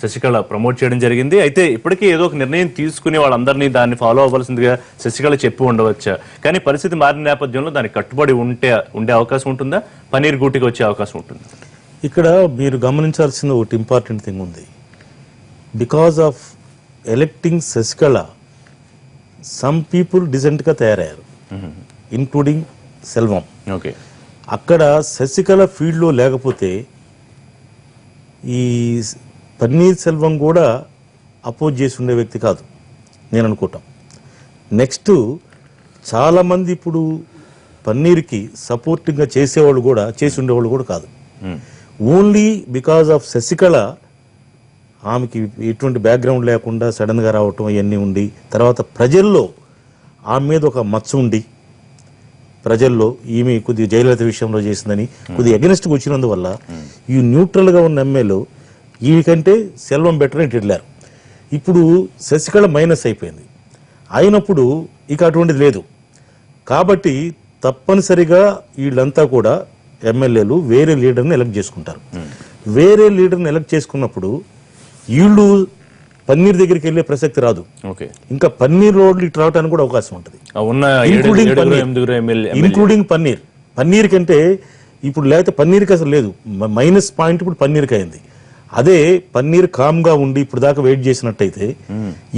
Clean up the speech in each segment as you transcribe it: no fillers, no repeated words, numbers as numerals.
Sasikala promote చేయడం జరిగింది. అయితే ఇప్పటికీ ఏదో ఒక నిర్ణయం తీసుకుని వాళ్ళందరినీ దాన్ని ఫాలో అవ్వాల్సిందిగా శశికళ చెప్పి ఉండవచ్చా, కానీ పరిస్థితి మారిన నేపథ్యంలో దానికి కట్టుబడి ఉండే అవకాశం ఉంటుందా, పన్నీర్ గూటికి వచ్చే అవకాశం ఉంటుంది? ఇక్కడ మీరు గమనించాల్సిన ఒకటి ఇంపార్టెంట్ థింగ్ ఉంది. Because of electing Sasikala some people డిసెంట్గా తయారయ్యారు, ఇన్క్లూడింగ్ సెల్వం. ఓకే, అక్కడ శశికళ ఫీల్డ్లో లేకపోతే ఈ పన్నీర్ సెల్వం కూడా అపోజ్ చేసి ఉండే వ్యక్తి కాదు నేను అనుకుంటాం. నెక్స్ట్ చాలామంది ఇప్పుడు పన్నీర్కి సపోర్టింగ్గా చేసేవాళ్ళు కూడా చేసి ఉండేవాళ్ళు కూడా కాదు. ఓన్లీ బికాజ్ ఆఫ్ శశికళ ఆమెకి ఎటువంటి బ్యాక్గ్రౌండ్ లేకుండా సడన్గా రావటం ఇవన్నీ ఉండి, తర్వాత ప్రజల్లో ఆమె మీద ఒక మచ్చ ఉండి, ప్రజల్లో ఈమె కొద్దిగా జయలలిత విషయంలో చేసిందని కొద్దిగా ఎగనెస్ట్గా వచ్చినందువల్ల ఈ న్యూట్రల్గా ఉన్న ఎమ్మెల్యేలు వీకంటే సెల్వం బెటర్ అని వెళ్ళారు. ఇప్పుడు శశికళ మైనస్ అయిపోయింది. అయినప్పుడు ఇక అటువంటిది లేదు. కాబట్టి తప్పనిసరిగా వీళ్ళంతా కూడా ఎమ్మెల్యేలు వేరే లీడర్ని ఎలక్ట్ చేసుకుంటారు. వేరే లీడర్ని ఎలక్ట్ చేసుకున్నప్పుడు వీళ్ళు పన్నీర్ దగ్గరికి వెళ్ళే ప్రసక్తి రాదు. ఇంకా పన్నీర్ రోడ్లు ఇటు రావడానికి కూడా అవకాశం ఉంటుంది, ఇంక్లూడింగ్ పన్నీర్. పన్నీర్ కంటే ఇప్పుడు లేకపోతే పన్నీర్కి అసలు లేదు, మైనస్ పాయింట్ ఇప్పుడు పన్నీర్కి అయింది. అదే పన్నీర్ కామ్గా ఉండి ఇప్పుడు దాకా వెయిట్ చేసినట్టయితే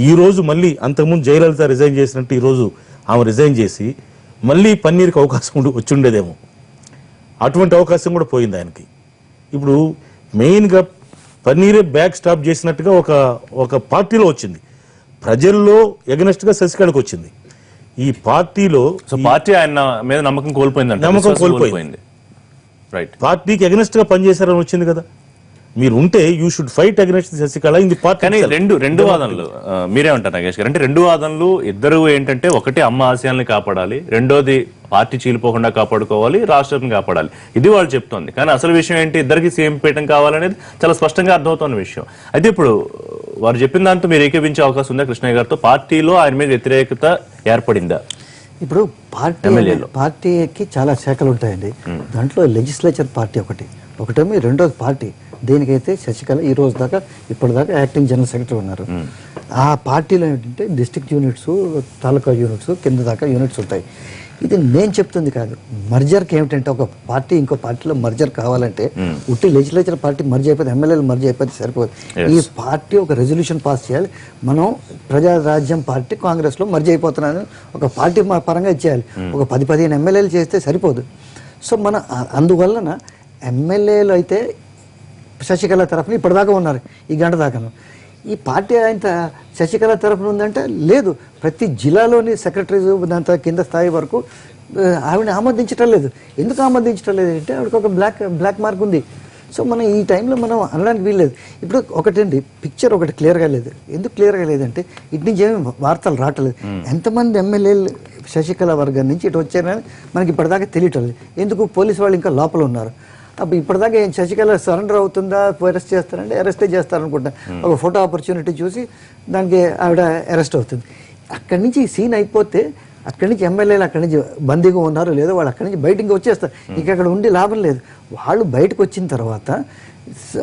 ఈ రోజు మళ్ళీ అంతకుముందు జయలలిత రిజైన్ చేసినట్టు ఈ రోజు ఆమె రిజైన్ చేసి మళ్ళీ పన్నీర్కి అవకాశం వచ్చి ఉండేదేమో. అటువంటి అవకాశం కూడా పోయింది ఆయనకి. ఇప్పుడు మెయిన్గా పన్నీరే బ్యాక్ స్టాప్ చేసినట్టుగా ఒక పార్టీలో వచ్చింది, ప్రజల్లో ఎగనెస్ట్గా శశికళకు వచ్చింది. ఈ పార్టీలో పార్టీ ఆయన మీద నమ్మకం కోల్పోయింది, పార్టీకి ఎగనెస్ట్గా పనిచేశారని వచ్చింది కదా. మీరు ఉంటే you should fight against Sasikala in the party. కానీ రెండు వాదనలు మీరేమంటారు నాగేష్ గారు? అంటే రెండు వాదనలు ఇద్దరు ఏంటంటే, ఒకటి అమ్మ ఆశయాల్ని కాపాడాలి, రెండోది పార్టీ చీలిపోకుండా కాపాడుకోవాలి, రాష్ట్రాన్ని కాపాడాలి, ఇది వాళ్ళు చెప్తోంది. కానీ అసలు విషయం ఏంటి, ఇద్దరికి సీఎం పీఠం కావాలనేది చాలా స్పష్టంగా అర్థమవుతున్న విషయం. అయితే ఇప్పుడు వారు చెప్పిన దాంతో మీరు ఏకీపించే అవకాశం ఉందా కృష్ణయ్య గారితో? పార్టీలో ఆయన మీద వ్యతిరేకత ఏర్పడిందా? ఇప్పుడు పార్టీకి చాలా శాఖలు ఉంటాయండి. దాంట్లో లెజిస్లేచర్ పార్టీ ఒకటేమో, రెండోది పార్టీ. దీనికైతే శశికళ ఈ రోజు దాకా ఇప్పటిదాకా యాక్టింగ్ జనరల్ సెక్రటరీ ఉన్నారు. ఆ పార్టీలో ఏంటంటే డిస్ట్రిక్ట్ యూనిట్స్, తాలూకా యూనిట్స్, కింద దాకా యూనిట్స్ ఉంటాయి. ఇది నేను చెప్తుంది కాదు. మర్జర్కి ఏమిటంటే, ఒక పార్టీ ఇంకో పార్టీలో మర్జర్ కావాలంటే ఉట్టి లెజిస్లేచర్ పార్టీ మర్జ్ అయిపోతే, ఎమ్మెల్యేలు మర్జ్ అయిపోతే సరిపోదు. ఈ పార్టీ ఒక రెజల్యూషన్ పాస్ చేయాలి, మనం ప్రజారాజ్యం పార్టీ కాంగ్రెస్లో మర్జ్ అయిపోతున్నాను ఒక పార్టీ పరంగా ఇచ్చేయాలి. ఒక 10-15 ఎమ్మెల్యేలు చేస్తే సరిపోదు. సో మన అందువలన ఎమ్మెల్యేలు అయితే శశికళ తరఫున ఇప్పటిదాకా ఉన్నారు, ఈ గంట దాకాను. ఈ పార్టీ ఆయన శశికళ తరఫున ఉందంటే లేదు. ప్రతి జిల్లాలోని సెక్రటరీస్ దాంతో కింద స్థాయి వరకు ఆవిడని ఆమోదించటం లేదు. ఎందుకు ఆమోదించటం లేదు అంటే, ఆవిడకి ఒక బ్లాక్ మార్క్ ఉంది. సో మనం ఈ టైంలో మనం అనడానికి వీల్లేదు. ఇప్పుడు ఒకటండి, పిక్చర్ ఒకటి క్లియర్గా లేదు. ఎందుకు క్లియర్గా లేదంటే, ఇటు నుంచి ఏమి వార్తలు రావట్లేదు. ఎంతమంది ఎమ్మెల్యేలు శశికళ వర్గం నుంచి ఇటు వచ్చారని మనకి ఇప్పటిదాకా తెలియటం లేదు. ఎందుకు? పోలీసు వాళ్ళు ఇంకా లోపల ఉన్నారు. అప్పుడు ఇప్పటిదాకా శశికళ సరెండర్ అవుతుందా, అరెస్ట్ చేస్తారంటే అరెస్టే చేస్తారనుకుంటా. ఒక ఫోటో ఆపర్చునిటీ చూసి దానికి ఆవిడ అరెస్ట్ అవుతుంది. అక్కడి నుంచి సీన్ అయిపోతే, అక్కడి నుంచి ఎమ్మెల్యేలు అక్కడి నుంచి బందీగా ఉన్నారు, లేదో వాళ్ళు అక్కడి నుంచి బయటికి వచ్చేస్తారు. ఇక అక్కడ ఉండి లాభం లేదు. వాళ్ళు బయటకు వచ్చిన తర్వాత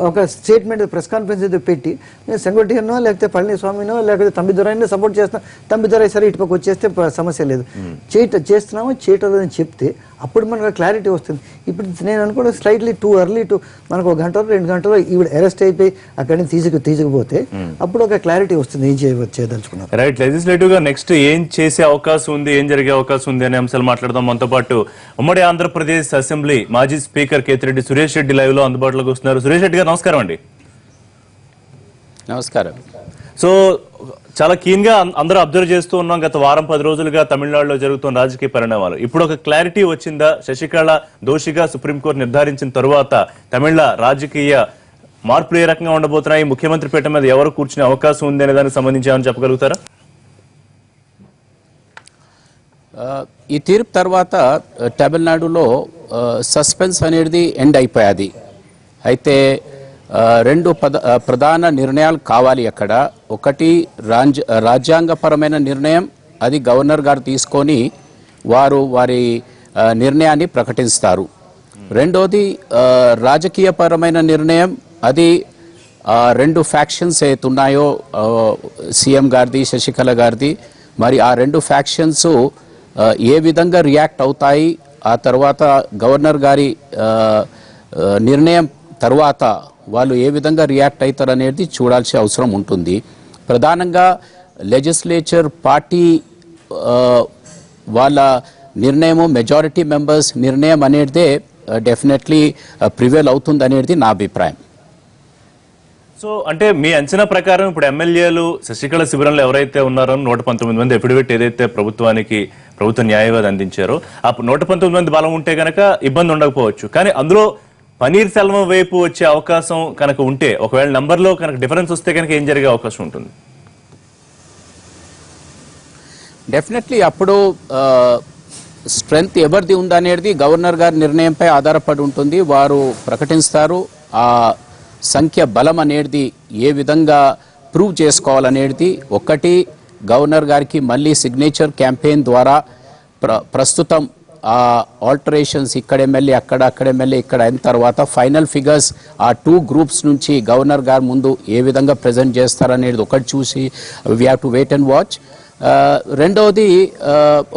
ఒక స్టేట్మెంట్, ప్రెస్ కాన్ఫరెన్స్ ఏదో పెట్టి, నేను సంగటినో లేకపోతే పళనిస్వామినో లేకపోతే తంబిదురైనా సపోర్ట్ చేస్తాను, తంబిదురై సరే ఇటుపక్క వచ్చేస్తే సమస్య లేదు, చేస్తున్నామో చేయటం అని చెప్తే అప్పుడు మనకు క్లారిటీ వస్తుంది. ఇప్పుడు నేను అనుకోవడం స్లైట్లీ టూ ఎర్లీ టు మనకు 1 గంట 2 గంటలో ఈవిడ అరెస్ట్ అయిపోయి అక్కడి నుంచి తీసుకుపోతే అప్పుడు ఒక క్లారిటీ వస్తుంది ఏం చేయదలుచుకున్నారు. రైట్, లెజిస్లేటివ్ గా నెక్స్ట్ ఏం చేసే అవకాశం ఉంది, ఏం జరిగే అవకాశం ఉంది అనే అంశాలు మాట్లాడదాం. మనతో పాటు ఉమ్మడి ఆంధ్రప్రదేశ్ అసెంబ్లీ మాజీ స్పీకర్ కేతిరెడ్డి సురేష్ రెడ్డి లైవ్ లో అందుబాటులోకి వస్తున్నారు. సురేష్ రెడ్డి గారు నమస్కారం అండి. నమస్కారం. సో చాలా కీన్ గా అందరూ అబ్జర్వ్ చేస్తూ ఉన్నాం గత వారం 10 రోజులుగా తమిళనాడులో జరుగుతున్న రాజకీయ పరిణామాలు. ఇప్పుడు ఒక క్లారిటీ వచ్చిందా? శశికళ దోషిగా సుప్రీంకోర్టు నిర్ధారించిన తరువాత తమిళ రాజకీయ మార్పులు ఏ రకంగా ఉండబోతున్నాయి, ముఖ్యమంత్రి పీఠం మీద ఎవరు కూర్చునే అవకాశం ఉంది అనే దానికి సంబంధించి ఏమని చెప్పగలుగుతారా? ఈ తీర్పు తర్వాత తమిళనాడులో సస్పెన్స్ అనేది ఎండ్ అయిపోయాది. అయితే 2 ప్రధాన నిర్ణయాలు కావాలి అక్కడ. ఒకటి రాజ్యాంగపరమైన నిర్ణయం, అది గవర్నర్ గారు తీసుకొని వారి నిర్ణయాన్ని ప్రకటిస్తారు. రెండోది రాజకీయపరమైన నిర్ణయం, అది రెండు ఫ్యాక్షన్స్ ఏతున్నాయో సీఎం గారిది శశికళ గారిది, మరి ఆ రెండు ఫ్యాక్షన్స్ ఏ విధంగా రియాక్ట్ అవుతాయి, ఆ తర్వాత గవర్నర్ గారి నిర్ణయం తర్వాత వాళ్ళు ఏ విధంగా రియాక్ట్ అవుతారు అనేది చూడాల్సిన అవసరం ఉంటుంది. ప్రధానంగా లెజిస్లేచర్ పార్టీ వాళ్ళ నిర్ణయము, మెజారిటీ మెంబర్స్ నిర్ణయం అనేదే డెఫినెట్లీ ప్రివేల్ అవుతుంది అనేది నా అభిప్రాయం. సో అంటే మీ అంచనా ప్రకారం ఇప్పుడు ఎమ్మెల్యేలు శశికళ శిబిరంలో ఎవరైతే ఉన్నారో 119 మంది ఎఫిడవిట్ ఏదైతే ప్రభుత్వ న్యాయవాది అందించారో ఆ 119 మంది బలం ఉంటే కనుక ఇబ్బంది ఉండకపోవచ్చు. కానీ అందులో పన్నీర్ సెల్వం వైపు వచ్చే అవకాశం కనుక ఉంటే, ఒకవేళ నంబర్లో కనుక డిఫరెన్స్ వస్తే కనుక ఏం జరిగే అవకాశం ఉంటుంది? డెఫినెట్లీ అప్పుడు స్ట్రెంగ్త్ ఎవరిది ఉందనేది గవర్నర్ గారి నిర్ణయంపై ఆధారపడి ఉంటుంది. వారు ప్రకటిస్తారు ఆ సంఖ్య బలం అనేది ఏ విధంగా ప్రూవ్ చేసుకోవాలనేది. ఒకటి, గవర్నర్ గారికి మళ్ళీ సిగ్నేచర్ క్యాంపెయిన్ ద్వారా ప్రస్తుతం ఆ ఆల్టరేషన్స్ ఇక్కడ ఎమ్మెల్యే అక్కడ ఎమ్మెల్యే ఇక్కడ అయిన తర్వాత ఫైనల్ ఫిగర్స్ ఆ 2 గ్రూప్స్ నుంచి గవర్నర్ గారు ముందు ఏ విధంగా ప్రజెంట్ చేస్తారనేది ఒకటి చూసి we have to wait and watch. రెండవది,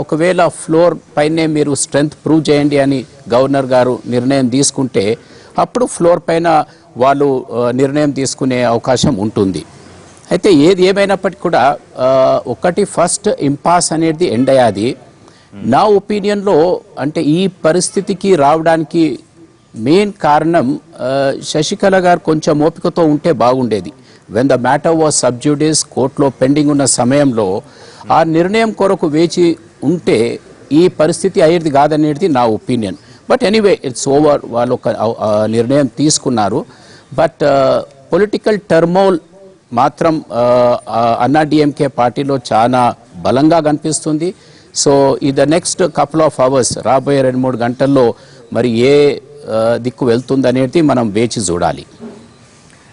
ఒకవేళ ఫ్లోర్ పైనే మీరు స్ట్రెంగ్త్ ప్రూవ్ చేయండి అని గవర్నర్ గారు నిర్ణయం తీసుకుంటే అప్పుడు ఫ్లోర్ పైన వాళ్ళు నిర్ణయం తీసుకునే అవకాశం ఉంటుంది. అయితే ఏది ఏమైనప్పటికీ కూడా ఒకటి ఫస్ట్ ఇంపాస్ అనేది ఎండ్ అయ్యాది. నా ఒపీనియన్లో అంటే ఈ పరిస్థితికి రావడానికి మెయిన్ కారణం శశికళ గారు కొంచెం ఓపికతో ఉంటే బాగుండేది. వెన్ ద మ్యాటర్ వాజ్ సబ్జ్యూడిస్, కోర్టులో పెండింగ్ ఉన్న సమయంలో ఆ నిర్ణయం కొరకు వేచి ఉంటే ఈ పరిస్థితి అయ్యేది కాదనేది నా opinion. But anyway it's over, వాళ్ళు ఒక నిర్ణయం తీసుకున్నారు. బట్ పొలిటికల్ టర్మోల్ మాత్రం అన్నా డిఎంకే పార్టీలో చాలా బలంగా కనిపిస్తుంది. సో ఈ the next couple of hours, రాబోయే 2-3 గంటల్లో మరి ఏ దిక్కు వెళ్తుంది అనేది మనం వేచి చూడాలి.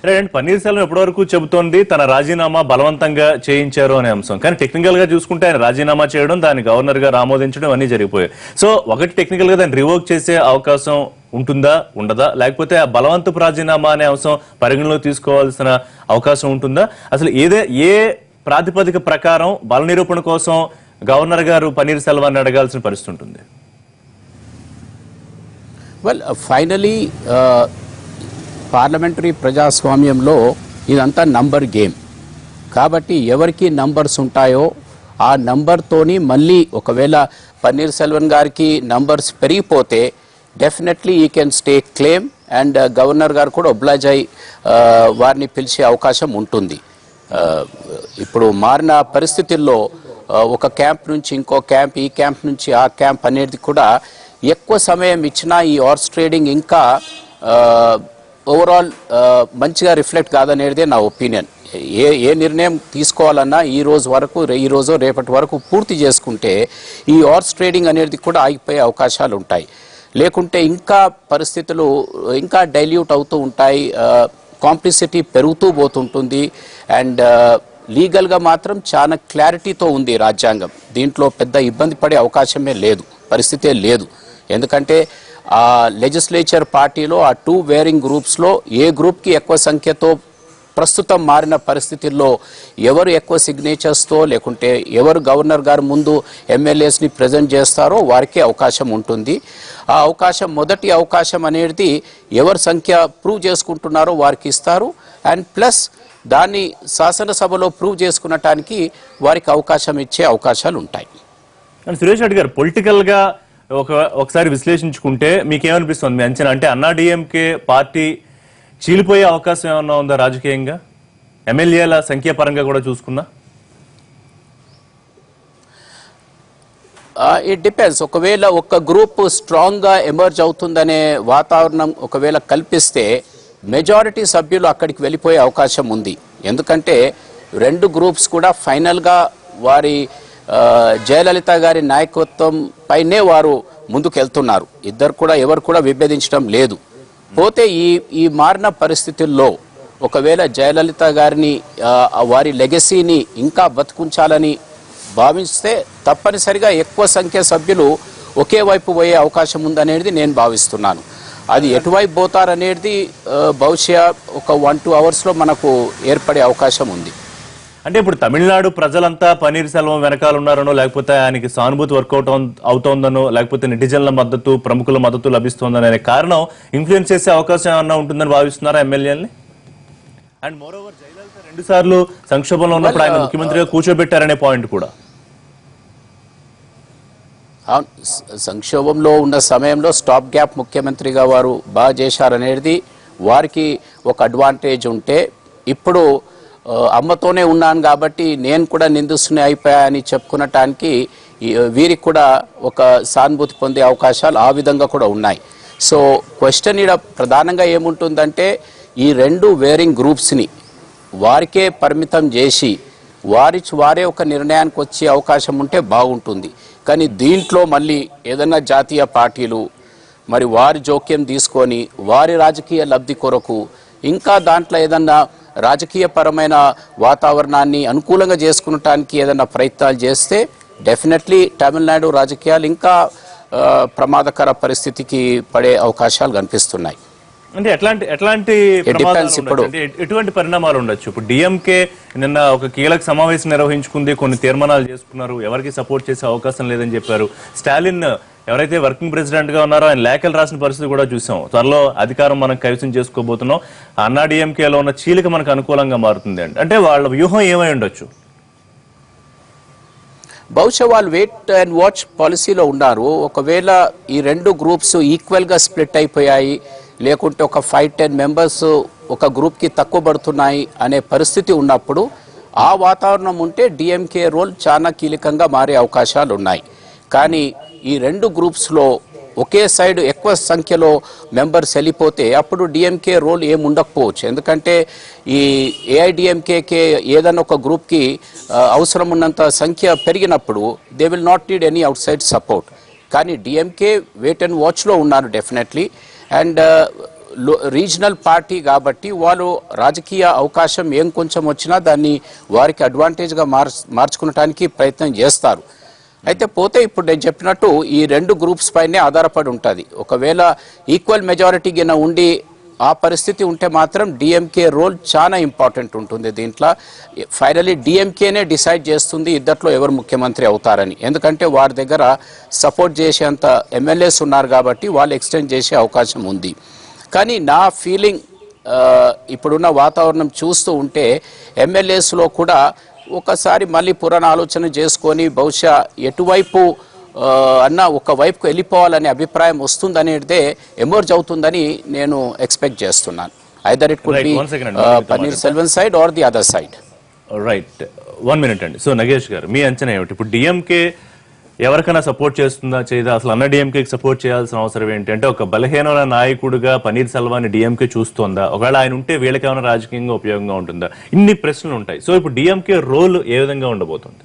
రైట్. పన్నీర్ సెల్వం ఎప్పటివరకు చెబుతోంది తన రాజీనామా బలవంతంగా చేయించారు అనే అంశం. కానీ టెక్నికల్ గా చూసుకుంటే ఆయన రాజీనామా చేయడం, దాన్ని గవర్నర్ గారు ఆమోదించడం అన్ని జరిగిపోయాయి. సో ఒకటి టెక్నికల్ గా దాన్ని రివోక్ చేసే అవకాశం ఉంటుందా, ఉండదా? లేకపోతే ఆ బలవంతపు రాజీనామా అనే అంశం పరిగణలోకి తీసుకోవాల్సిన అవకాశం ఉంటుందా? అసలు ఏ ప్రాతిపదిక ప్రకారం బల నిరూపణ కోసం గవర్నర్ గారు పన్నీర్ సెల్వాన్ని అడగాల్సిన పరిస్థితి ఉంటుంది? వెల్, ఫైనలీ పార్లమెంటరీ ప్రజాస్వామ్యంలో ఇదంతా నంబర్ గేమ్ కాబట్టి ఎవరికి నంబర్స్ ఉంటాయో ఆ నంబర్తోని మళ్ళీ ఒకవేళ పన్నీర్ సెల్వన్ గారికి నంబర్స్ పెరిగిపోతే డెఫినెట్లీ ఈ can stay claim and governor గారు కూడా ఒబ్లాజ్ అయి వారిని పిలిచే అవకాశం ఉంటుంది. ఇప్పుడు మారిన పరిస్థితుల్లో ఒక క్యాంప్ నుంచి ఇంకో క్యాంప్, ఈ క్యాంప్ నుంచి ఆ క్యాంప్ అనేది కూడా ఎక్కువ సమయం ఇచ్చినా ఈ హార్స్ ట్రేడింగ్ ఇంకా ఓవరాల్ మంచిగా రిఫ్లెక్ట్ కాదనేదే నా ఒపీనియన్. ఏ నిర్ణయం తీసుకోవాలన్నా ఈ రోజు రేపటి వరకు పూర్తి చేసుకుంటే ఈ హార్స్ ట్రేడింగ్ అనేది కూడా ఆగిపోయే అవకాశాలు ఉంటాయి. లేకుంటే ఇంకా పరిస్థితులు ఇంకా డైల్యూట్ అవుతూ ఉంటాయి, కాంప్లిసిటీ పెరుగుతూ పోతుంటుంది. అండ్ లీగల్గా మాత్రం చాలా క్లారిటీతో ఉంది రాజ్యాంగం. దీంట్లో పెద్ద ఇబ్బంది పడే అవకాశమే లేదు, పరిస్థితే లేదు. ఎందుకంటే ఆ లెజిస్లేచర్ పార్టీలో ఆ 2 వేరింగ్ గ్రూప్స్లో ఏ గ్రూప్కి ఎక్కువ సంఖ్యతో ప్రస్తుతం మారిన పరిస్థితుల్లో ఎవరు ఎక్కువ సిగ్నేచర్స్తో లేకుంటే ఎవరు గవర్నర్ గారు ముందు ఎమ్మెల్యేస్ని ప్రజెంట్ చేస్తారో వారికే అవకాశం ఉంటుంది. ఆ అవకాశం, మొదటి అవకాశం అనేది ఎవరి సంఖ్య ప్రూవ్ చేసుకుంటున్నారో వారికి ఇస్తారు. అండ్ ప్లస్ దాన్ని శాసనసభలో ప్రూవ్ చేసుకునటానికి వారికి అవకాశం ఇచ్చే అవకాశాలు ఉంటాయి. సురేష్ రెడ్డి గారు, పొలిటికల్ గా ఒకసారి విశ్లేషించుకుంటే మీకేమనిపిస్తుంది మీ అంచనా? అంటే అన్నా డిఎంకే పార్టీ చీలిపోయే అవకాశం ఏమన్నా ఉందా రాజకీయంగా, ఎమ్మెల్యేల సంఖ్యాపరంగా కూడా చూసుకున్నా? It depends. ఒకవేళ ఒక గ్రూప్ స్ట్రాంగ్గా ఎమర్జ్ అవుతుందనే వాతావరణం ఒకవేళ కల్పిస్తే మెజారిటీ సభ్యులు అక్కడికి వెళ్ళిపోయే అవకాశం ఉంది. ఎందుకంటే 2 గ్రూప్స్ కూడా ఫైనల్గా వారి జయలలిత గారి నాయకత్వం పైనే వారు ముందుకెళ్తున్నారు. ఎవరు కూడా విభేదించడం లేదు. పోతే ఈ మారిన పరిస్థితుల్లో ఒకవేళ జయలలిత గారిని వారి లెగసీని ఇంకా బతుకుంచాలని భావిస్తే తప్పనిసరిగా ఎక్కువ సంఖ్య సభ్యులు ఒకే వైపు పోయే అవకాశం ఉందనేది నేను భావిస్తున్నాను. అది ఎటువైపు పోతారనేది బహుశా ఒక 1-2 అవర్స్లో మనకు ఏర్పడే అవకాశం ఉంది. అంటే ఇప్పుడు తమిళనాడు ప్రజలంతా పన్నీర్ సెల్వం వెనకాల ఉన్నారనో, లేకపోతే ఆయనకి సానుభూతి వర్కౌట్ అవుతోందనో, లేకపోతే నెటిజన్ల మద్దతు, ప్రముఖుల మద్దతు లభిస్తోందనే అనే కారణం ఇన్ఫ్లుయెన్స్ చేసే అవకాశం ఏమన్నా ఉంటుందని భావిస్తున్నారా ఎమ్మెల్యేలని? అండ్ మోర్ ఓవర్ జయలలిత 2 సార్లు సంక్షోభంలో ఉన్నప్పుడు ఆయన ముఖ్యమంత్రిగా కూర్చోబెట్టారనే పాయింట్ కూడా. సంక్షోభంలో ఉన్న సమయంలో స్టాప్ గ్యాప్ ముఖ్యమంత్రిగా వారు బాగా చేశారనేది వారికి ఒక అడ్వాంటేజ్ ఉంటే, ఇప్పుడు అమ్మతోనే ఉన్నాను కాబట్టి నేను కూడా నిందిస్తునే అయిపోయాయని చెప్పుకునటానికి వీరికి కూడా ఒక సానుభూతి పొందే అవకాశాలు ఆ విధంగా కూడా ఉన్నాయి. సో క్వశ్చన్ ఇక్కడ ప్రధానంగా ఏముంటుందంటే, ఈ 2 వేరింగ్ గ్రూప్స్ని వారికే పరిమితం చేసి వారే ఒక నిర్ణయానికి వచ్చే అవకాశం ఉంటే బాగుంటుంది. కానీ దీంట్లో మళ్ళీ ఏదైనా జాతీయ పార్టీలు మరి వారి జోక్యం తీసుకొని వారి రాజకీయ లబ్ధి కొరకు ఇంకా దాంట్లో ఏదన్నా రాజకీయపరమైన వాతావరణాన్ని అనుకూలంగా చేసుకునటానికి ఏదైనా ప్రయత్నాలు చేస్తే డెఫినెట్లీ తమిళనాడు రాజకీయాలు ఇంకా ప్రమాదకర పరిస్థితికి పడే అవకాశాలు కనిపిస్తున్నాయి. అంటే ఎట్లాంటి ఎటువంటి పరిణామాలు ఉండొచ్చు? ఇప్పుడు డిఎంకే నిన్న ఒక కీలక సమావేశం నిర్వహించుకుంది, కొన్ని తీర్మానాలు చేసుకున్నారు, ఎవరికి సపోర్ట్ చేసే అవకాశం లేదని చెప్పారు. స్టాలిన్ ఎవరైతే వర్కింగ్ ప్రెసిడెంట్ గా ఉన్నారో ఆయన లేఖలు రాసిన పరిస్థితి కూడా చూసాం. త్వరలో అధికారం మనం కైవసం చేసుకోబోతున్నాం, అన్నా డిఎంకేలో ఉన్న చీలిక మనకు అనుకూలంగా మారుతుంది అంటే వాళ్ళ వ్యూహం ఏమై ఉండొచ్చు? బహుశా వాళ్ళు వెయిట్ అండ్ వాచ్ పాలసీలో ఉన్నారు. ఒకవేళ ఈ 2 గ్రూప్స్ ఈక్వల్గా స్ప్లిట్ అయిపోయాయి, లేకుంటే ఒక 5-10 మెంబర్స్ ఒక గ్రూప్కి తక్కువ పడుతున్నాయి అనే పరిస్థితి ఉన్నప్పుడు ఆ వాతావరణం ఉంటే డిఎంకే రోల్ చాలా కీలకంగా మారే అవకాశాలు ఉన్నాయి. కానీ ఈ 2 గ్రూప్స్లో ఒకే సైడ్ ఎక్కువ సంఖ్యలో మెంబర్స్ వెళ్ళిపోతే అప్పుడు డిఎంకే రోల్ ఏముండకపోవచ్చు. ఎందుకంటే ఈ ఏఐడిఎంకేకే ఏదైనా ఒక గ్రూప్కి అవసరం ఉన్నంత సంఖ్య పెరిగినప్పుడు they will not need any out side support. కానీ డిఎంకే వెయిట్ అండ్ వాచ్లో ఉన్నారు డెఫినెట్లీ. అండ్ రీజనల్ పార్టీ కాబట్టి వాళ్ళు రాజకీయ అవకాశం ఏం కొంచెం వచ్చినా దాన్ని వారికి అడ్వాంటేజ్గా మార్చుకునడానికి ప్రయత్నం చేస్తారు. అయితే పోతే ఇప్పుడు నేను చెప్పినట్టు ఈ 2 గ్రూప్స్ పైనే ఆధారపడి ఉంటుంది. ఒకవేళ ఈక్వల్ మెజారిటీ గిన ఉండి ఆ పరిస్థితి ఉంటే మాత్రం డిఎంకే రోల్ చాలా ఇంపార్టెంట్ ఉంటుంది. దీంట్లో ఫైనలీ డిఎంకేనే డిసైడ్ చేస్తుంది ఇద్దట్లో ఎవరు ముఖ్యమంత్రి అవుతారని. ఎందుకంటే వారి దగ్గర సపోర్ట్ చేసేంత ఎమ్మెల్యేస్ ఉన్నారు కాబట్టి వాళ్ళు ఎక్స్టెండ్ చేసే అవకాశం ఉంది. కానీ నా ఫీలింగ్ ఇప్పుడున్న వాతావరణం చూస్తూ ఉంటే ఎమ్మెల్యేస్లో కూడా ఒకసారి మళ్ళీ పునరాలోచన చేసుకొని బహుశా ఎటువైపు అన్న ఒక వైపుకు వెళ్ళిపోవాలనే అభిప్రాయం వస్తుందనేదే ఎమర్జ్ అవుతుందని నేను ఎక్స్పెక్ట్ చేస్తున్నాను. Either it could be Panneer Selvam side or the other side. Right, 1 minute అండి. సో నగేష్ గారు, మీ అంచనా ఏమిటి? ఇప్పుడు డిఎంకే ఎవరికైనా సపోర్ట్ చేస్తుందా చేయదా? అసలు అన్న డిఎంకేకి సపోర్ట్ చేయాల్సిన అవసరం ఏంటి? అంటే ఒక బలహీనమైన నాయకుడిగా పన్నీర్ సెల్వాన్ని డిఎంకే చూస్తోందా? ఒకవేళ ఆయన ఉంటే వీళ్ళకేమైనా రాజకీయంగా ఉపయోగంగా ఉంటుందా? ఇన్ని ప్రశ్నలు ఉంటాయి. సో ఇప్పుడు డిఎంకే రోల్ ఏ విధంగా ఉండబోతుంది?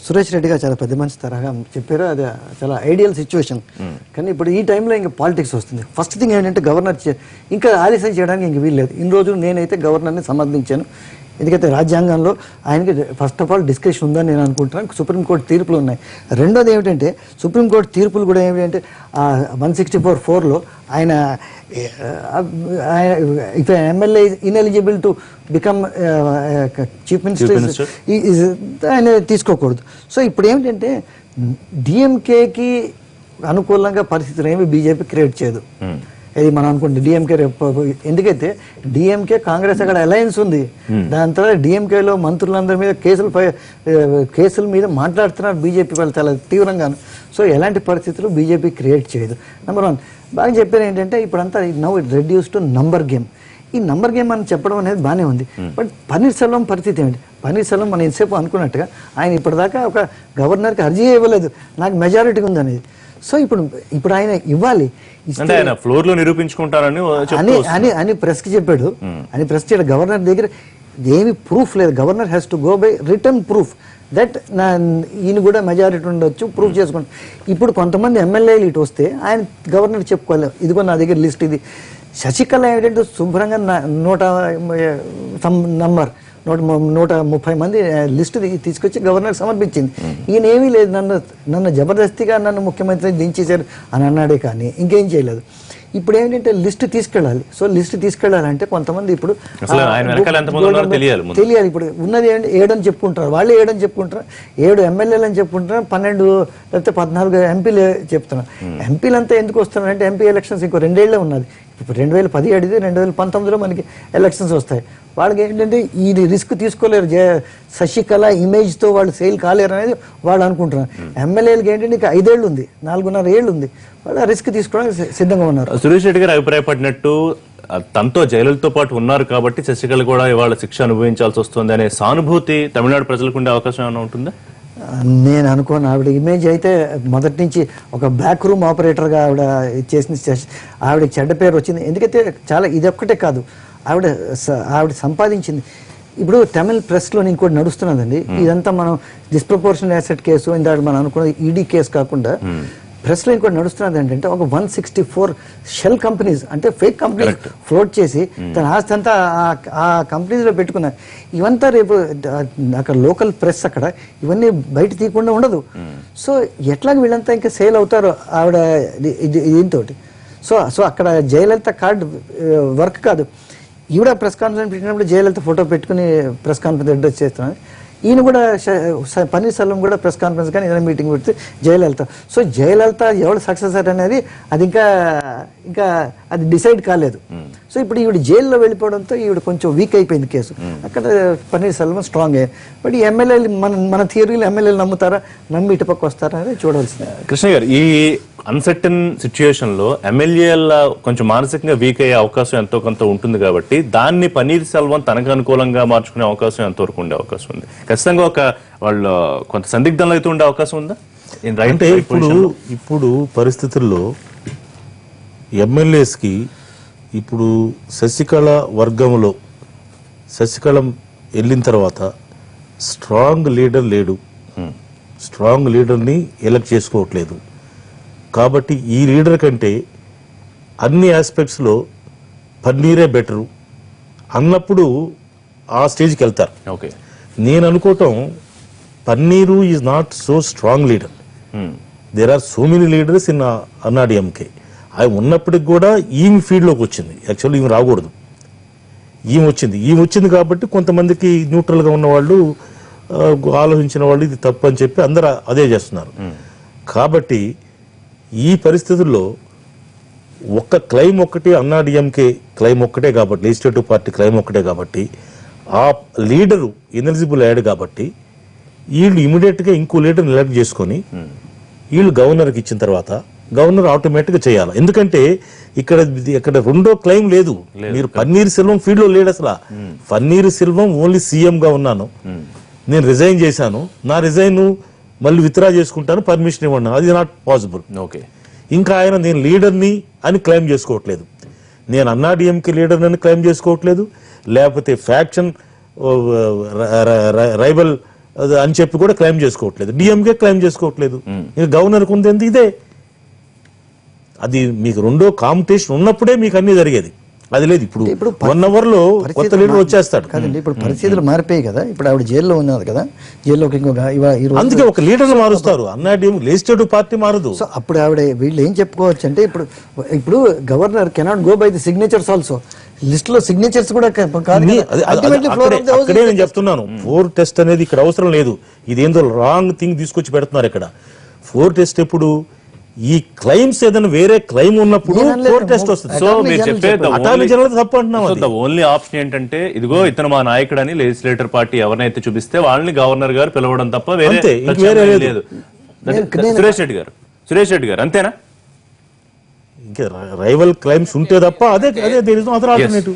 సురేష్ రెడ్డి గారు చాలా పెద్ద మంచి తరహా చెప్పారు. అది చాలా ఐడియల్ సిచ్యువేషన్. కానీ ఇప్పుడు ఈ టైంలో ఇంకా పాలిటిక్స్ వస్తుంది. ఫస్ట్ థింగ్ ఏంటంటే గవర్నర్ ఇంకా ఆలస్యం చేయడానికి ఇంక వీల్లేదు. ఇన్ని రోజులు నేనైతే గవర్నర్ని సమర్థించాను. ఎందుకంటే రాజ్యాంగంలో ఆయనకి ఫస్ట్ ఆఫ్ ఆల్ డిస్కషన్ ఉందని నేను అనుకుంటున్నాను. సుప్రీంకోర్టు తీర్పులు ఉన్నాయి. రెండోది ఏమిటంటే సుప్రీంకోర్టు తీర్పులు కూడా ఏమిటంటే 164(4)లో ఆయన if MLA ineligible to become chief minister ఆయన తీసుకోకూడదు. సో ఇప్పుడు ఏమిటంటే డిఎంకేకి అనుకూలంగా పరిస్థితులు ఏమి బీజేపీ క్రియేట్ చేయదు. ఇది మనం అనుకుంటే డిఎంకే ఎందుకైతే డిఎంకే కాంగ్రెస్ అక్కడ అలయన్స్ ఉంది. దాని తర్వాత డిఎంకేలో మంత్రులందరి మీద కేసుల మీద మాట్లాడుతున్నారు బీజేపీ వాళ్ళు చాలా తీవ్రంగాను. సో ఎలాంటి పరిస్థితులు బీజేపీ క్రియేట్ చేయదు. నెంబర్ 1 బాగా చెప్పారు ఏంటంటే ఇప్పుడంతా now it reduce to number game. ఈ నంబర్ గేమ్ అని చెప్పడం అనేది బాగానే ఉంది. బట్ పన్నీర్ సెల్వం పరిస్థితి ఏమిటి? పన్నీర్ సెల్వం మనం ఎంతసేపు అనుకున్నట్టుగా ఆయన ఇప్పటిదాకా ఒక గవర్నర్కి అర్జీ ఇవ్వలేదు నాకు మెజారిటీ ఉందనేది. సో ఇప్పుడు ఆయన ఇవ్వాలి ఫ్లోర్ లో నిరూపించుకుంటారని అని ప్రెస్కి చెప్పాడు. అని ప్రెస్ చేయడం గవర్నర్ దగ్గర ఏమి ప్రూఫ్ లేదు. Governor has to go by return proof that ఈయన కూడా మెజారిటీ ఉండొచ్చు ప్రూఫ్ చేసుకోండి. ఇప్పుడు కొంతమంది ఎమ్మెల్యేలు ఇటు వస్తే ఆయన గవర్నర్ చెప్పుకోవాలి ఇదిగో నా దగ్గర లిస్ట్ ఇది. శశికళ ఏంటంటే శుభ్రంగా 130 మంది లిస్టు తీసుకొచ్చి గవర్నర్ సమర్పించింది. ఈయన ఏమీ లేదు నన్ను జబర్దస్తిగా నన్ను ముఖ్యమంత్రి దించేశారు అని అన్నాడే కానీ ఇంకేం చేయలేదు. ఇప్పుడు ఏంటంటే లిస్ట్ తీసుకెళ్ళాలి. సో లిస్ట్ తీసుకెళ్ళాలంటే కొంతమంది ఇప్పుడు అసలు ఆయన వెనకాల ఎంతమంది ఉన్నారో తెలియాలి ముందు. తెలియాలి. ఇప్పుడు ఉన్నది ఏంటి 7 అని చెప్పుకుంటారు, వాళ్ళు 7 అని చెప్పుకుంటారు, 7 ఎమ్మెల్యేలు అని చెప్పుకుంటారు, 12 లేకపోతే 14 ఎంపీలు చెప్తున్నారు. ఎంపీలు అంతా ఎందుకు వస్తున్నారంటే ఎంపీ ఎలక్షన్స్ ఇంకో 2 ఏళ్లే ఉన్నది. ఇప్పుడు 2017 2019లో మనకి ఎలక్షన్స్ వస్తాయి. వాళ్ళకి ఏంటంటే ఈ రిస్క్ తీసుకోలేరు, శశికళ ఇమేజ్తో వాళ్ళు సేల్ కాలేరు అనేది వాళ్ళు అనుకుంటున్నారు. ఎమ్మెల్యేలకి ఏంటంటే ఇంకా 5 ఏళ్ళు ఉంది, 4.5 ఏళ్ళు ఉంది, వాళ్ళు ఆ రిస్క్ తీసుకోవడానికి సిద్ధంగా ఉన్నారు. సురేష్ రెడ్డి గారు అభిప్రాయపడినట్టు తనతో జైలులతో పాటు ఉన్నారు కాబట్టి శశికళ కూడా ఇవాళ శిక్ష అనుభవించాల్సి వస్తుంది అనే సానుభూతి తమిళనాడు ప్రజలకు ఉండే అవకాశం ఏమైనా ఉంటుందా? నేను అనుకోను. ఆవిడ ఇమేజ్ అయితే మొదటి నుంచి ఒక బ్యాక్ రూమ్ ఆపరేటర్గా ఆవిడ చేసిన ఆవిడకి చెడ్డ పేరు వచ్చింది. ఎందుకంటే చాలా ఇది ఒక్కటే కాదు, ఆవిడ సంపాదించింది. ఇప్పుడు తమిళ్ ప్రెస్లో ఇంకోటి నడుస్తున్నదండి, ఇదంతా మనం డిస్ప్రపోర్షనల్ యాసెట్ కేసు ఇందాక మనం అనుకున్న ఈడీ కేసు కాకుండా ప్రెస్లో ఇంకోటి నడుస్తున్నది ఏంటంటే ఒక 164 షెల్ కంపెనీస్ అంటే ఫేక్ కంపెనీస్ ఫ్లోట్ చేసి తన ఆస్తి అంతా ఆ కంపెనీస్లో పెట్టుకున్నారు. ఇవంతా రేపు అక్కడ లోకల్ ప్రెస్ అక్కడ ఇవన్నీ బయట తీయకుండా ఉండదు. సో ఎట్లాగ వీళ్ళంతా ఇంకా సేల్ అవుతారు ఆవిడ దీంతో. సో అక్కడ జయలలిత కార్డు వర్క్ కాదు. ఈవిడ ప్రెస్ కాన్ఫరెన్స్ పెట్టినప్పుడు జయలలిత ఫోటో పెట్టుకుని ప్రెస్ కాన్ఫరెన్స్ అడ్రస్ చేస్తున్నాను. ఈయన కూడా పన్నీర్సెల్వం కూడా ప్రెస్ కాన్ఫరెన్స్ కానీ ఏదైనా మీటింగ్ పెడితే జయలలిత. సో జయలలిత ఎవరు సక్సెసర్ అనేది అది ఇంకా అది డిసైడ్ కాలేదు. సో ఇప్పుడు ఈవిడ జైల్లో వెళ్ళిపోవడంతో ఈవిడ కొంచెం వీక్ అయిపోయింది కేసు. అక్కడ పన్నీర్సెల్వం స్ట్రాంగ్ అయ్యాయి. బట్ ఈ ఎమ్మెల్యేలు మన థియరీలు ఎమ్మెల్యేలు నమ్ముతారా, నమ్మి ఇటుపక్క వస్తారా అనేది చూడాల్సింది. కృష్ణ గారు, ఈ అన్సర్టన్ సిచ్యుయేషన్ లో ఎమ్మెల్యేల కొంచెం మానసికంగా వీక్ అయ్యే అవకాశం ఎంతో కొంత ఉంటుంది కాబట్టి దాన్ని పన్నీర్ సెల్వం తనకు అనుకూలంగా మార్చుకునే అవకాశం ఎంతవరకు ఉండే అవకాశం ఉంది? ఖచ్చితంగా వాళ్ళు కొంత సందిగ్ధంలో అయితే ఉండే అవకాశం ఉందా? అంటే ఇప్పుడు పరిస్థితుల్లో ఎమ్మెల్యేస్కి ఇప్పుడు శశికళ వర్గంలో శశికళ వెళ్ళిన తర్వాత స్ట్రాంగ్ లీడర్ లేడు, స్ట్రాంగ్ లీడర్ని ఎలక్ట్ చేసుకోవట్లేదు. కాబట్టి ఈ లీడర్ కంటే అన్ని ఆస్పెక్ట్స్లో పన్నీరే బెటరు అన్నప్పుడు ఆ స్టేజ్కి వెళ్తారు. ఓకే, నేను అనుకోవటం Panneer is not so strong leader. There are so many leaders in AIADMK. అవి ఉన్నప్పటికి కూడా ఈమె ఫీల్డ్లోకి వచ్చింది. యాక్చువల్లీ ఈమె రాకూడదు, ఈమె వచ్చింది కాబట్టి కొంతమందికి న్యూట్రల్గా ఉన్న వాళ్ళు ఆలోచించిన వాళ్ళు ఇది తప్పు అని చెప్పి అందరూ అదే చేస్తున్నారు. కాబట్టి ఈ పరిస్థితుల్లో ఒక్క క్లెయిమ్ ఒక్కటి అన్నాడీఎంకే క్లెయిమ్ ఒక్కటే కాబట్టి, లెజిస్లేటివ్ పార్టీ క్లెయిమ్ ఒక్కటే కాబట్టి ఆ లీడరు ఎలిజిబుల్ అయ్యాడు కాబట్టి వీళ్ళు ఇమీడియట్గా ఇంకో లీడర్ని ఎలక్ట్ చేసుకొని వీళ్ళు గవర్నర్కి ఇచ్చిన తర్వాత గవర్నర్ ఆటోమేటిక్గా చేయాలి. ఎందుకంటే ఇక్కడ రెండో క్లెయిమ్ లేదు. మీరు పన్నీర్ సెల్వం ఫీల్డ్లో లేడు అసలు. పన్నీర్ సెల్వం ఓన్లీ సీఎంగా ఉన్నాను, నేను రిజైన్ చేశాను, నా రిజైన్ మళ్ళీ విత్డ్రా చేసుకుంటాను, పర్మిషన్ ఇవ్వండి, అది నాట్ పాసిబుల్. ఓకే, ఇంకా ఆయన నేను లీడర్ని అని క్లెయిమ్ చేసుకోవట్లేదు, నేను అన్నాడీఎంకే లీడర్ని అని క్లెయిమ్ చేసుకోవట్లేదు, లేకపోతే ఫ్యాక్షన్ రైబల్ అని చెప్పి కూడా క్లెయిమ్ చేసుకోవట్లేదు, డిఎంకే క్లెయిమ్ చేసుకోవట్లేదు. ఇంకా గవర్నర్కి ఉంది ఇదే. అది మీకు రెండో కాంపిటీషన్ ఉన్నప్పుడే మీకు అన్ని జరిగేది, అది లేదు. ఇప్పుడు 1 hour లో కొత్త లీడర్ వచ్చేస్తాడు కదండి. ఇప్పుడు పరిస్థితులు మారిపోయాయి కదా. ఇప్పుడు ఆవిడ జైల్లో ఉన్నారు కదా, జైల్లోకి అందుకే ఒక లీడర్ మారుస్తారు. అన్నాడీఎం లెజిస్లేటివ్ పార్టీ మారదు. సో అప్పుడు ఆవిడ వీళ్ళు ఏం చెప్పుకోవచ్చు అంటే ఇప్పుడు governor cannot go by the signatures also. List లో సిగ్నేచర్స్ కూడా అక్కడే నేను చెప్తున్నాను, 4 టెస్ట్ అనేది ఇక్కడ అవసరం లేదు. ఇదేందో రాంగ్ థింగ్ తీసుకొచ్చి పెడుతున్నారు ఇక్కడ. 4 టెస్ట్ ఎప్పుడు ఈ క్లెయిమ్స్ ఏదైనా వేరే క్లెయిమ్ ఉన్నప్పుడు 4 టెస్ట్ వస్తుంది. సో మీరు చెప్పేది అటార్నీ జనరల్ తప్పు అంటున్నాం. ఓన్లీ ఆప్షన్ ఏంటంటే ఇదిగో ఇతను మా నాయకుడు అని లెజిస్లేటర్ పార్టీ ఎవరినైతే చూపిస్తే వాళ్ళని గవర్నర్ గారు పిలవడం తప్ప వేరే లేదు. సురేష్ రెడ్డి గారు అంతేనా? ఇంకా రైవల్ క్లైమ్స్ ఉంటే తప్ప అదే there is no other alternative.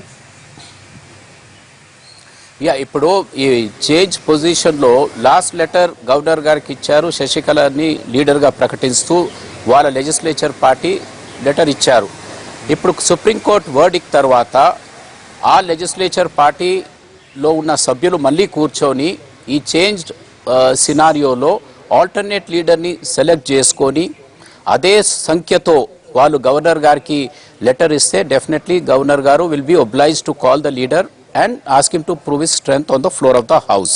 ఇప్పుడు ఈ చేంజ్ పొజిషన్ లో లాస్ట్ లెటర్ గవర్నర్ గారికి ఇచ్చారు, శశికళని లీడర్ గా ప్రకటిస్తూ వాళ్ళ లెజిస్లేచర్ పార్టీ లెటర్ ఇచ్చారు. ఇప్పుడు సుప్రీంకోర్టు వర్డిక్ తర్వాత ఆ లెజిస్లేచర్ పార్టీలో ఉన్న సభ్యులు మళ్ళీ కూర్చొని ఈ చేంజ్ సినారియోలో ఆల్టర్నేట్ లీడర్ని సెలెక్ట్ చేసుకొని అదే సంఖ్యతో వాళ్ళు గవర్నర్ గారికి లెటర్ ఇస్తే డెఫినెట్లీ గవర్నర్ గారు will be oblige to call the leader and ask him to prove his strength on the floor of the house.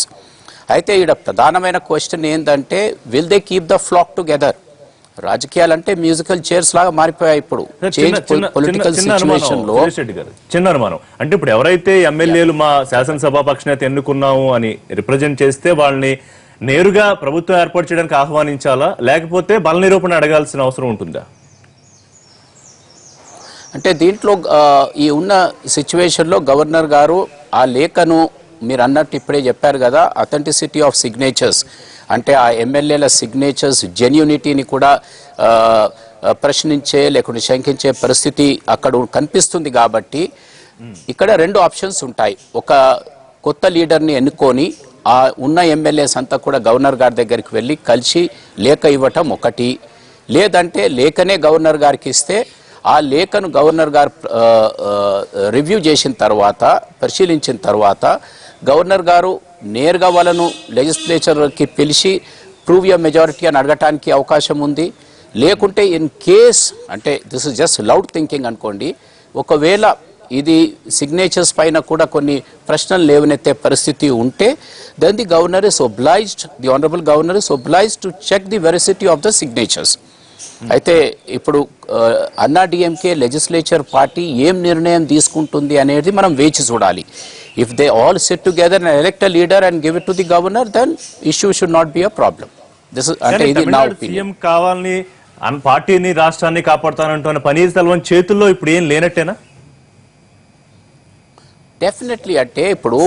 అయితే ఇక్కడ ప్రధానమైన క్వశ్చన్ ఏంటంటే will they keep the flock together? రాజకీయాలంటే musical chairs లాగా మారిపోయాయి ఇప్పుడు. Political situation లో చిన్న అనుమానం అంటే ఇప్పుడు ఎవరైతే ఎమ్మెల్యేలు మా శాసనసభాపక్ష నేత ఎన్నుకున్నాము అని రిప్రజెంట్ చేస్తే వాళ్ళని నేరుగా ప్రభుత్వం ఏర్పాటు చేయడానికి ఆహ్వానించాలా, లేకపోతే బల నిరూపణ అడగాల్సిన అవసరం ఉంటుందా? అంటే దీంట్లో ఈ ఉన్న సిచ్యువేషన్లో గవర్నర్ గారు ఆ లేఖను మీరు అన్నట్టు ఇప్పుడే చెప్పారు కదా, అథెంటిసిటీ ఆఫ్ సిగ్నేచర్స్ అంటే ఆ ఎమ్మెల్యేల సిగ్నేచర్స్ జెన్యూనిటీని కూడా ప్రశ్నించే లేకుంటే శంకించే పరిస్థితి అక్కడ కనిపిస్తుంది. కాబట్టి ఇక్కడ 2 ఆప్షన్స్ ఉంటాయి. ఒక కొత్త లీడర్ని ఎన్నుకొని ఆ ఉన్న ఎమ్మెల్యేస్ అంతా కూడా గవర్నర్ గారి దగ్గరికి వెళ్ళి కలిసి లేఖ ఇవ్వటం ఒకటి, లేదంటే లేఖనే గవర్నర్ గారికి ఇస్తే ఆ లేఖను గవర్నర్ గారు రివ్యూ చేసిన తర్వాత, పరిశీలించిన తర్వాత గవర్నర్ గారు నేరుగా వాళ్ళను లెజిస్లేచర్కి పిలిచి ప్రూవ్ యువర్ మెజారిటీ అని అడగటానికి అవకాశం ఉంది. లేకుంటే ఇన్ కేస్ అంటే this is just loud thinking అనుకోండి, ఒకవేళ ఇది సిగ్నేచర్స్ పైన కూడా కొన్ని ప్రశ్నలు లేవనెత్తే పరిస్థితి ఉంటే then the governor is obliged, the honourable governor is obliged to check the veracity of the signatures. అయితే ఇప్పుడు అన్నా డిఎంకే లెజిస్లేచర్ పార్టీ ఏం నిర్ణయం తీసుకుంటుంది అనేది మనం వేచి చూడాలి. If they all sit together and elect a leader and give it to the governor, then issue should not be a problem. This అంటే ఇది నా ఒపీనియన్. సీఎం కావాలని పార్టీని రాష్ట్రాన్ని కాపాడుతానంటున్న పన్నీర్ సెల్వం చేతుల్లో ఇప్పుడు ఏం లేనట్టేనా? డెఫినెట్లీ. అంటే ఇప్పుడు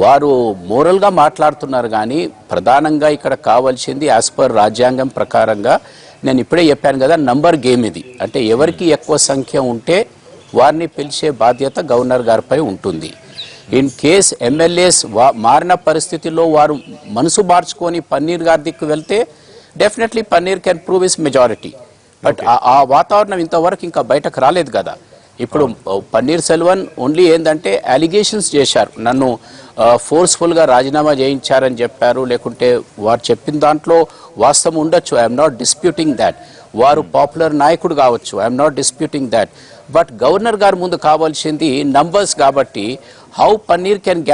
వారు మోరల్గా మాట్లాడుతున్నారు, కానీ ప్రధానంగా ఇక్కడ కావాల్సింది యాజ్ పర్ రాజ్యాంగం ప్రకారంగా నేను ఇప్పుడే చెప్పాను కదా, నంబర్ గేమ్ ఇది. అంటే ఎవరికి ఎక్కువ సంఖ్య ఉంటే వారిని పిలిచే బాధ్యత గవర్నర్ గారిపై ఉంటుంది. ఇన్ కేస్ ఎమ్మెల్యేస్ మారిన పరిస్థితుల్లో వారు మనసు మార్చుకొని పన్నీర్ గారి దిక్కు వెళ్తే definitely paneer can prove his majority. But ఆ వాతావరణం ఇంతవరకు ఇంకా బయటకు రాలేదు కదా. ఇప్పుడు పన్నీర్ సెల్వన్ ఓన్లీ ఏంటంటే అలిగేషన్స్ చేశారు, నన్ను ఫోర్స్ఫుల్గా రాజీనామా చేయించారని చెప్పారు. లేకుంటే వారు చెప్పిన దాంట్లో వాస్తవం ఉండొచ్చు, ఐఎమ్ నాట్ డిస్ప్యూటింగ్ దాట్. వారు పాపులర్ నాయకుడు కావచ్చు, I'm not disputing that. But governor గారి ముందు కావాల్సింది నంబర్స్ కాబట్టి how paneer can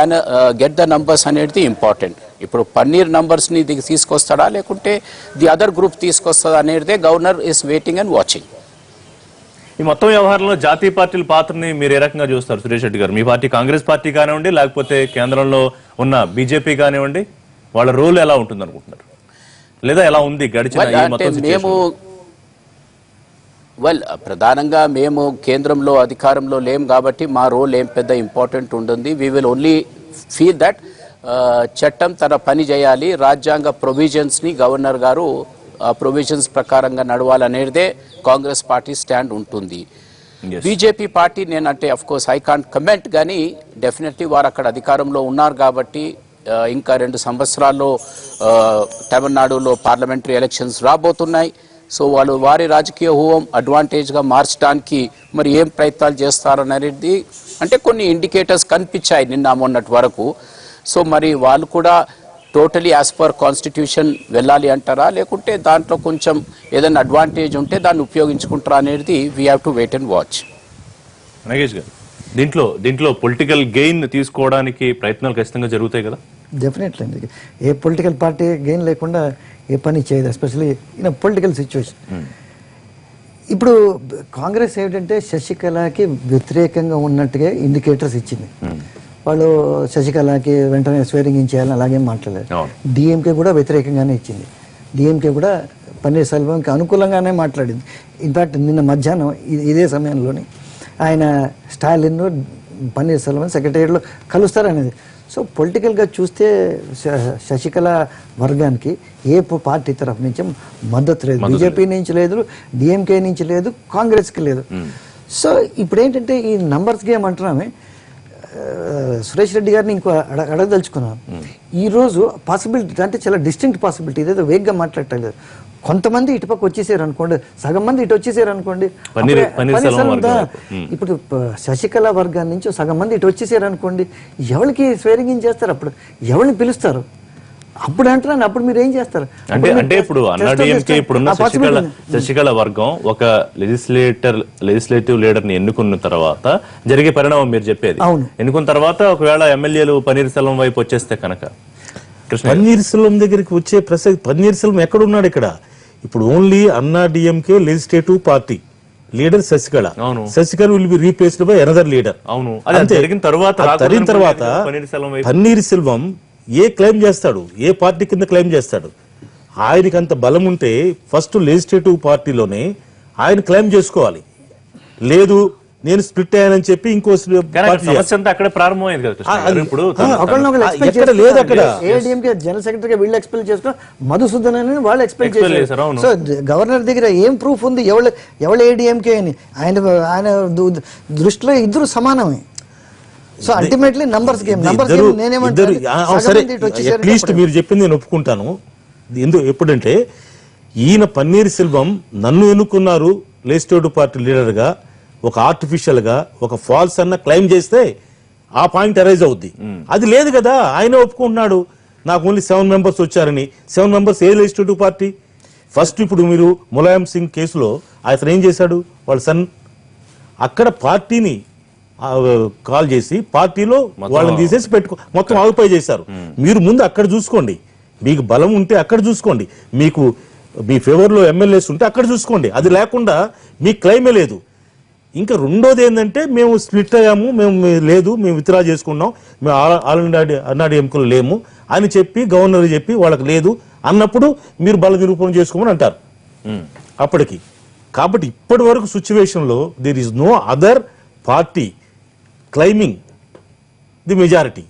get the numbers అనేది ఇంపార్టెంట్. ఇప్పుడు పన్నీర్ నంబర్స్ని తీసుకొస్తాడా లేకుంటే ది అదర్ గ్రూప్ తీసుకొస్తాడా అనేది governor is waiting and watching. ఈ మొత్తం వ్యవహారంలో జాతీయ పార్టీల పాత్రని మీరు ఏ రకంగా చూస్తారు సురేష్ రెడ్డి గారు? మీ పార్టీ కాంగ్రెస్ పార్టీ కానివ్వండి, లేకపోతే కేంద్రంలో ఉన్న బీజేపీ కానివ్వండి, వాళ్ళ రోల్ ఎలా ఉంటుంది అనుకుంటున్నారు? లేదా ఎలా ఉంది గడిచిన ఈ మొత్తం మేము ప్రధానంగా మేము కేంద్రంలో అధికారంలో లేం కాబట్టి మా రోల్ ఏం పెద్ద ఇంపార్టెంట్ ఉంటుంది. We will only feel that చట్టం తన పని చేయాలి, రాజ్యాంగ ప్రొవిజన్స్ని గవర్నర్ గారు ఆ ప్రొవిజన్స్ ప్రకారంగా నడవాలనేదే కాంగ్రెస్ పార్టీ స్టాండ్ ఉంటుంది. బీజేపీ పార్టీ నేనంటే of course I can't comment, కానీ డెఫినెట్లీ వారు అక్కడ అధికారంలో ఉన్నారు కాబట్టి ఇంకా 2 సంవత్సరాల్లో తమిళనాడులో పార్లమెంటరీ ఎలక్షన్స్ రాబోతున్నాయి. సో వాళ్ళు వారి రాజకీయ హోం అడ్వాంటేజ్గా మార్చడానికి మరి ఏం ప్రయత్నాలు చేస్తారనేది అంటే కొన్ని ఇండికేటర్స్ కనిపించాయి నిన్న మొన్నటి వరకు. సో మరి వాళ్ళు కూడా టోటలీ యాజ్ పర్ కాన్స్టిట్యూషన్ వెళ్ళాలి అంటారా, లేకుంటే దాంట్లో కొంచెం ఏదైనా అడ్వాంటేజ్ ఉంటే దాన్ని ఉపయోగించుకుంటారా అనేది we have to wait and watch. Nagesh గారు, దీంట్లో పొలిటికల్ గెయిన్ తీసుకోవడానికి ప్రయత్నాలు ఖచ్చితంగా జరుగుతాయి కదా? డెఫినెట్లీ అండి. ఏ పొలిటికల్ పార్టీ గెయిన్ లేకుండా ఏ పని చేయదు, ఎస్పెషల్లీ ఇన్ పొలిటికల్ సిచ్యువేషన్. ఇప్పుడు కాంగ్రెస్ ఏంటంటే శశికళకి వ్యతిరేకంగా ఉన్నట్టుగా ఇండికేటర్స్ ఇచ్చింది. వాళ్ళు శశికళకి వెంటనే స్వేరింగ్ ఇచ్చేయాలని అలాగేం మాట్లాడలేదు. డిఎంకే కూడా వ్యతిరేకంగానే ఇచ్చింది. డిఎంకే కూడా పన్నీర్ సెల్వంకి అనుకూలంగానే మాట్లాడింది. ఇన్ఫాక్ట్ నిన్న మధ్యాహ్నం ఇదే సమయంలోని ఆయన స్టాలిన్ పన్నీర్ సెల్వన్ సెక్రటేరియట్లో కలుస్తారనేది. సో పొలిటికల్గా చూస్తే శశికళ వర్గానికి ఏ పార్టీ తరఫు నుంచి మద్దతు లేదు, బీజేపీ నుంచి లేదు, డిఎంకే నుంచి లేదు, కాంగ్రెస్కి లేదు. సో ఇప్పుడు ఏంటంటే ఈ నంబర్స్ గేమ్ అంటున్నామే. సురేష్ రెడ్డి గారిని ఇంకో అడగదలుచుకున్నాను. ఈరోజు పాసిబిలిటీ అంటే చాలా డిస్టింక్ట్ పాసిబిలిటీ, ఇదేదో వేగ్గా మాట్లాడలేదు. కొంతమంది ఇటుపక్క వచ్చేసారు అనుకోండి, సగం మంది ఇటు వచ్చేసారు అనుకోండి. ఇప్పుడు శశికళ వర్గాన్ని నుంచి సగం మంది ఇటు వచ్చేసారు అనుకోండి, ఎవరికి స్వేరింగ్ చేస్తారు? అప్పుడు ఎవరిని పిలుస్తారు? అప్పుడు అంటున్నాను, అప్పుడు మీరు ఏం చేస్తారు? అంటే ఇప్పుడు అన్నాడీఎంకే ఇప్పుడున్న శశికళ వర్గం ఒక లెజిస్లేటివ్ లీడర్ ని ఎన్నుకున్న తర్వాత జరిగే పరిణామం మీరు చెప్పేది. ఎన్నుకున్న తర్వాత ఒకవేళ ఎమ్మెల్యేలు పన్నీర్ సెల్వం వైపు వచ్చేస్తే కనుక పన్నీర్ సెల్వం దగ్గరికి వచ్చే ప్రసక్తి, పన్నీర్ సెల్వం ఎక్కడున్నాడు? ఇక్కడ ఇప్పుడు only Anna DMK legislative party leader Sasikala. అవును. Sasikala will be replaced by another leader. అవును. అది జరిగిన తర్వాత పన్నీర్ సెల్వం ఏ క్లెయిమ్ చేస్తాడు, ఏ పార్టీ కింద క్లెయిమ్ చేస్తాడు? ఆయనకి అంత బలం ఉంటే ఫస్ట్ లెజిస్లేటివ్ పార్టీలోనే ఆయన క్లెయిమ్ చేసుకోవాలి. లేదు నేను స్ప్లిట్ అయ్యానని చెప్పి ఇంకో పార్టీ సమస్య అంతా అక్కడ ప్రారంభమైంది కదా కృష్ణ గారు. ఇప్పుడు ఎక్కడ లేదు అక్కడ. ఏడీఎంకే జనరల్ సెక్రటరీగా వీళ్ళు ఎక్స్పెల్ చేసిన మధుసూదన్ అని వాళ్ళు ఎక్స్పెల్ చేశారు. చేశారు. అవును. సో గవర్నర్ దగ్గర ఏం ప్రూఫ్ ఉంది ఎవరు ఏడీఎంకే అని? ఆయన దృష్టిలో ఇద్దరు సమానమే. So ultimately numbers game. At least మీరు చెప్పింది నేను ఒప్పుకుంటాను. ఎప్పుడంటే ఈయన పన్నీర్ సెల్వం నన్ను ఎన్నుకున్నారు లెజిస్లేటివ్ పార్టీ లీడర్ గా, ఒక ఆర్టిఫిషియల్ గా ఒక ఫాల్స్ అన్న క్లెయిమ్ చేస్తే ఆ పాయింట్ అరైజ్ అవుద్ది. అది లేదు కదా. ఆయన ఒప్పుకుంటున్నాడు నాకు ఓన్లీ 7 మెంబర్స్ వచ్చారని. 7 మెంబర్స్ ఏ లెజిస్లేటివ్ పార్టీ? ఫస్ట్ ఇప్పుడు మీరు ములాయం సింగ్ కేసులో అతను ఏం చేశాడు? వాళ్ళ సన్ అక్కడ పార్టీని కాల్ చేసి పార్టీలో వాళ్ళని తీసేసి మొత్తం ఆక్యుపై చేశారు. మీరు ముందు అక్కడ చూసుకోండి. మీకు బలం ఉంటే అక్కడ చూసుకోండి. మీకు మీ ఫేవర్ లో ఎమ్మెల్యేస్ ఉంటే అక్కడ చూసుకోండి. అది లేకుండా మీ క్లైమే లేదు. ఇంకా రెండోది ఏంటంటే మేము స్ప్లిట్ అయ్యాము, మేము లేదు, మేము విత్డ్రా చేసుకున్నాం, మేము ఆల్ ఇండియా అన్నాడీఎంకేలో లేము అని చెప్పి గవర్నర్ చెప్పి వాళ్ళకి లేదు అన్నప్పుడు మీరు బల నిరూపణ చేసుకోమని అంటారు అప్పటికి. కాబట్టి ఇప్పటి వరకు సిచ్యువేషన్ లో there is no other party claiming the majority.